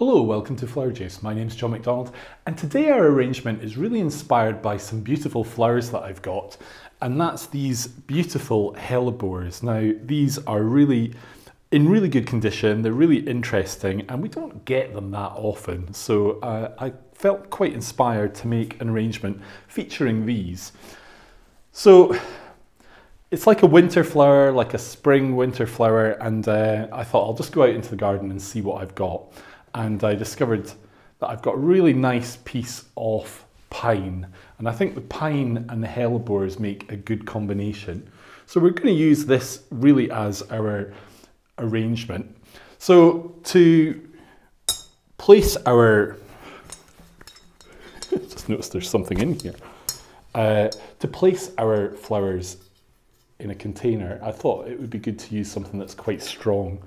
Hello, welcome to Flower Juice. My name's John McDonald, and today our arrangement is really inspired by some beautiful flowers that I've got, and that's these beautiful hellebores. Now, these are really in really good condition, they're really interesting, and we don't get them that often, so I felt quite inspired to make an arrangement featuring these. So it's like a winter flower, like a spring winter flower, and I thought I'll just go out into the garden and see what I've got. And I discovered that I've got a really nice piece of pine, and I think the pine and the hellebores make a good combination. So we're going to use this really as our arrangement. So to place our, just noticed there's something in here. To place our flowers in a container, I thought it would be good to use something that's quite strong.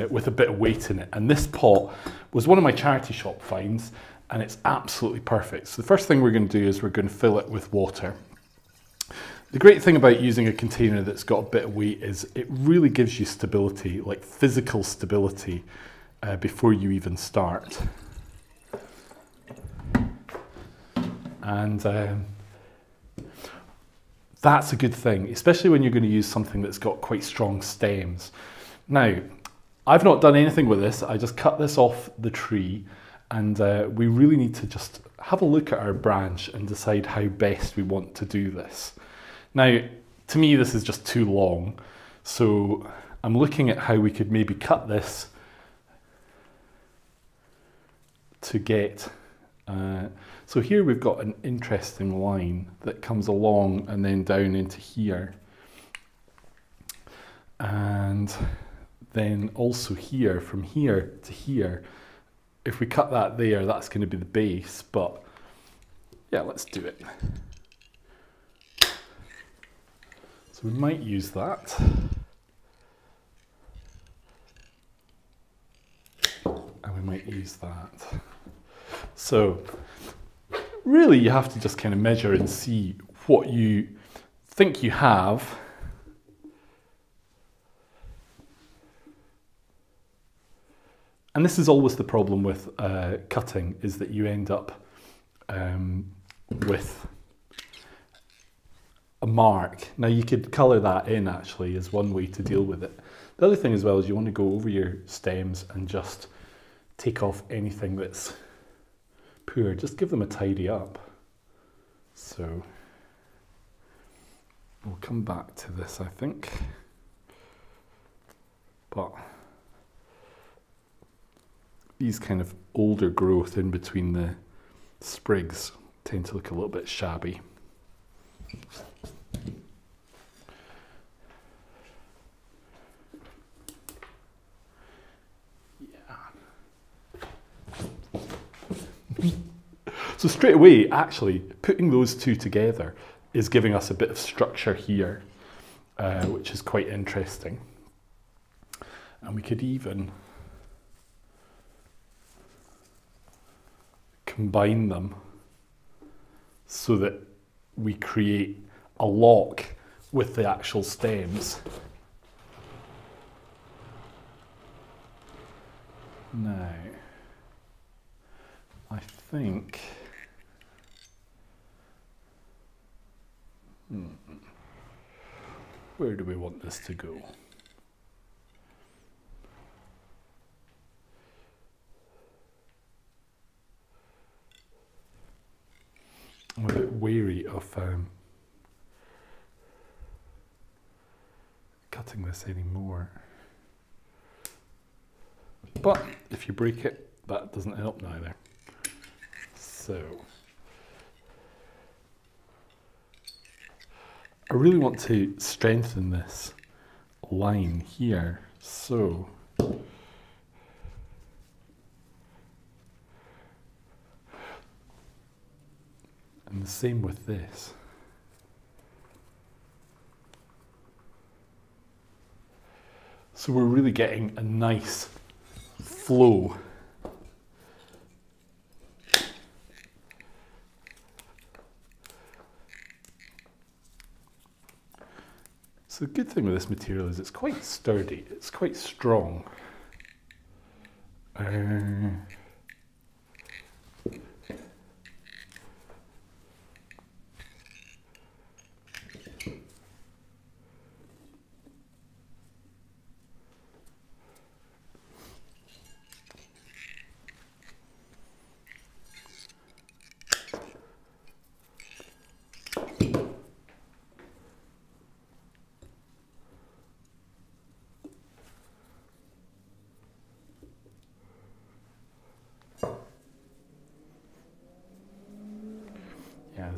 With a bit of weight in it, and this pot was one of my charity shop finds, and it's absolutely perfect. So the first thing we're going to do is we're going to fill it with water. The great thing about using a container that's got a bit of weight is it really gives you stability, like physical stability, before you even start. And that's a good thing, especially when you're going to use something that's got quite strong stems. Now, I've not done anything with this. I just cut this off the tree, and we really need to just have a look at our branch and decide how best we want to do this. Now, to me, this is just too long, so I'm looking at how we could maybe cut this to get... so here we've got an interesting line that comes along and then down into here. And then also here, from here to here, if we cut that there, that's going to be the base, but yeah, let's do it. So we might use that. And we might use that. So really you have to just kind of measure and see what you think you have. And this is always the problem with cutting, is that you end up with a mark. Now you could colour that in actually as one way to deal with it. The other thing as well is you want to go over your stems and just take off anything that's poor. Just give them a tidy up. So we'll come back to this, I think. But these kind of older growth in between the sprigs tend to look a little bit shabby. Yeah. So straight away, actually, putting those two together is giving us a bit of structure here, which is quite interesting. And we could even combine them so that we create a lock with the actual stems. Now, I think where do we want this to go? I'm a bit wary of cutting this anymore. But if you break it, that doesn't help neither. So I really want to strengthen this line here. So and the same with this. So we're really getting a nice flow. So the good thing with this material is it's quite sturdy, it's quite strong. And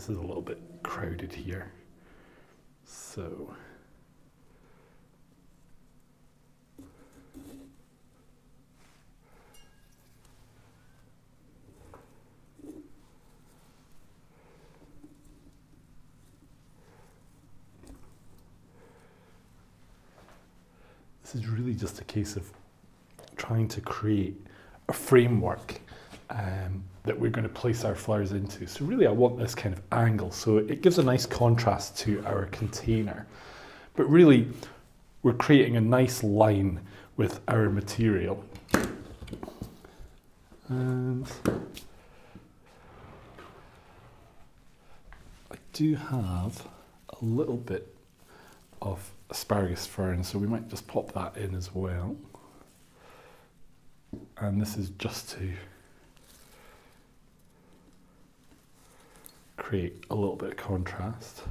this is a little bit crowded here. So this is really just a case of trying to create a framework that we're going to place our flowers into. So really I want this kind of angle, so it gives a nice contrast to our container. But really we're creating a nice line with our material. And I do have a little bit of asparagus fern, so we might just pop that in as well. And this is just to create a little bit of contrast.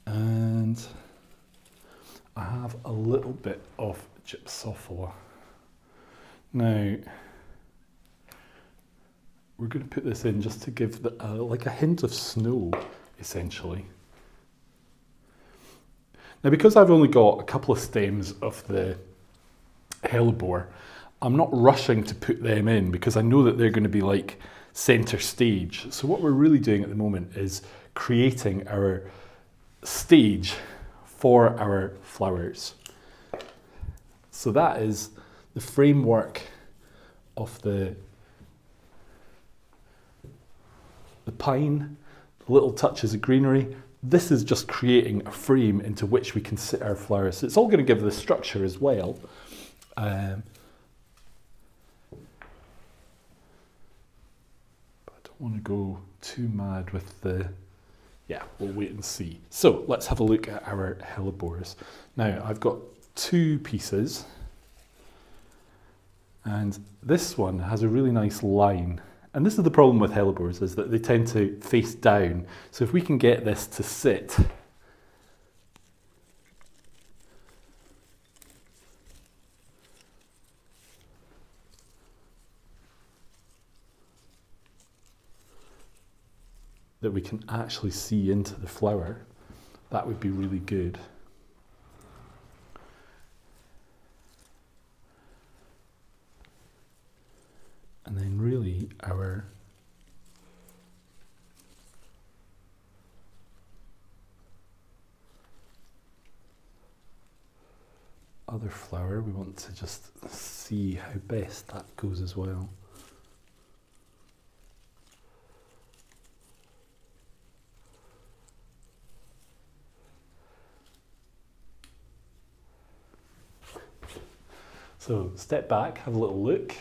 And I have a little bit of gypsohilia. Now, we're going to put this in just to give like a hint of snow, essentially. Now, because I've only got a couple of stems of the hellebore, I'm not rushing to put them in because I know that they're going to be like center stage. So what we're really doing at the moment is creating our stage for our flowers. So that is the framework of the pine, the little touches of greenery. This is just creating a frame into which we can sit our flowers. So it's all going to give the structure as well. But I don't want to go too mad with the... Yeah, we'll wait and see. So let's have a look at our hellebores. Now I've got two pieces, and this one has a really nice line. And this is the problem with hellebores, is that they tend to face down. So if we can get this to sit, that we can actually see into the flower, that would be really good. And then really our other flower, we want to just see how best that goes as well. So step back, have a little look.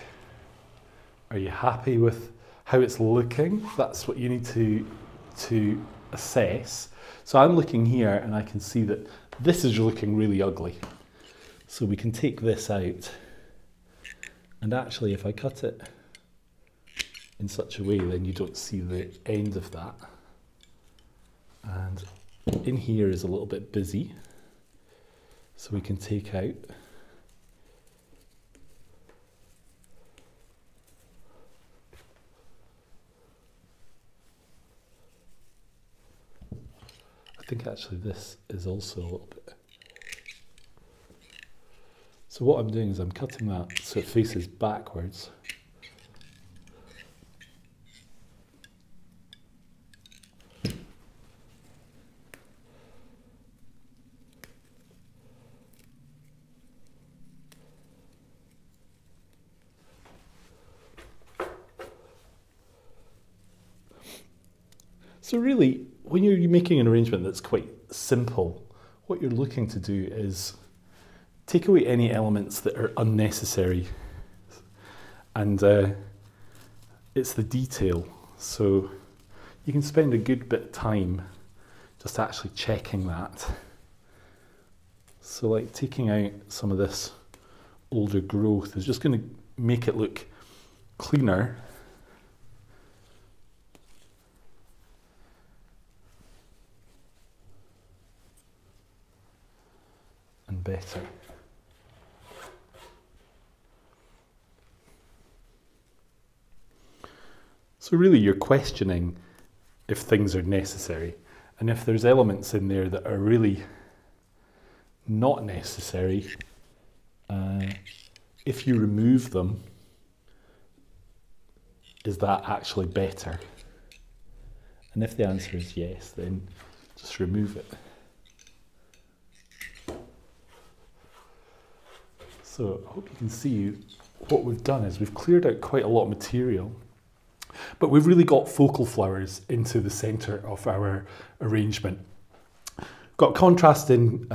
Are you happy with how it's looking? That's what you need to assess. So I'm looking here and I can see that this is looking really ugly. So we can take this out. And actually if I cut it in such a way, then you don't see the end of that. And in here is a little bit busy. So we can take out. I think actually this is also a little bit. So what I'm doing is I'm cutting that so it faces backwards. So really, when you're making an arrangement that's quite simple, what you're looking to do is take away any elements that are unnecessary. And it's the detail. So you can spend a good bit of time just actually checking that. So like taking out some of this older growth is just going to make it look cleaner. better. So really you're questioning if things are necessary, and if there's elements in there that are really not necessary, if you remove them, is that actually better? And if the answer is yes, then just remove it. So I hope you can see what we've done is we've cleared out quite a lot of material, but we've really got focal flowers into the centre of our arrangement. Got contrasting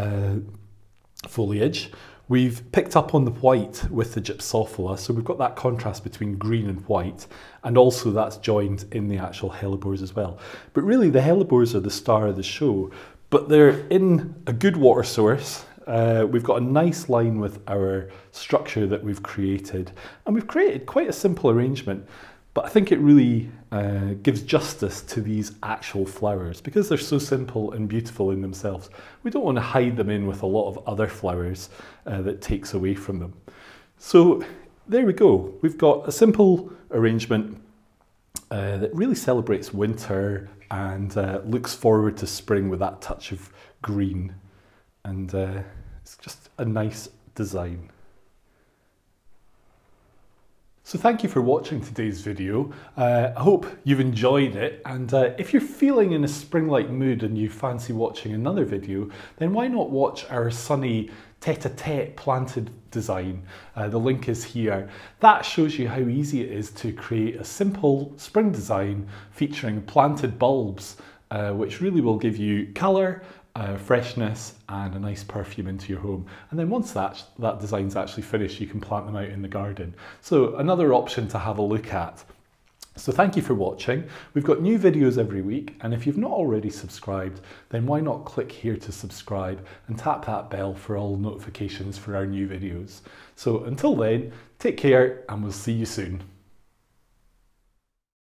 foliage. We've picked up on the white with the gypsohilia, so we've got that contrast between green and white, and also that's joined in the actual hellebores as well. But really the hellebores are the star of the show, but they're in a good water source. We've got a nice line with our structure that we've created, and we've created quite a simple arrangement, but I think it really gives justice to these actual flowers because they're so simple and beautiful in themselves. We don't want to hide them in with a lot of other flowers that takes away from them. So there we go. We've got a simple arrangement that really celebrates winter and looks forward to spring with that touch of green. And it's just a nice design. So thank you for watching today's video. I hope you've enjoyed it, and if you're feeling in a spring-like mood and you fancy watching another video, then why not watch our sunny tete-a-tete planted design. The link is here. That shows you how easy it is to create a simple spring design featuring planted bulbs, which really will give you colour, freshness and a nice perfume into your home. And then once that design's actually finished, you can plant them out in the garden. So another option to have a look at. So thank you for watching. We've got new videos every week, and if you've not already subscribed, then why not click here to subscribe and tap that bell for all notifications for our new videos. So until then, take care and we'll see you soon.